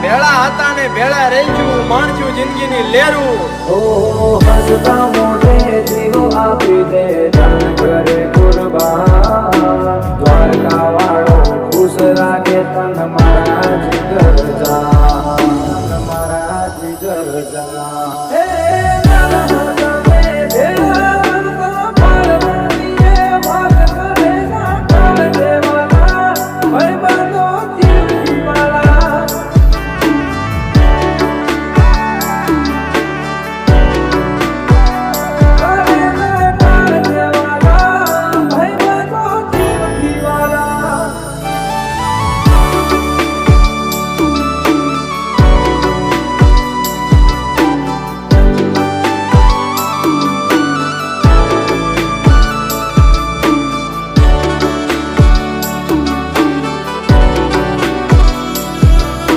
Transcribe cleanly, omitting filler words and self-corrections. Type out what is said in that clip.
ભેળા હતા ને ભેળા રહીશું, માણશું જિંદગીની લેરું. ઓ હસતા મોઢે જીવો આપી દે તન કરે કુરબાન. દ્વારકા વાળો ખુશ રાખે તન મારા જીગર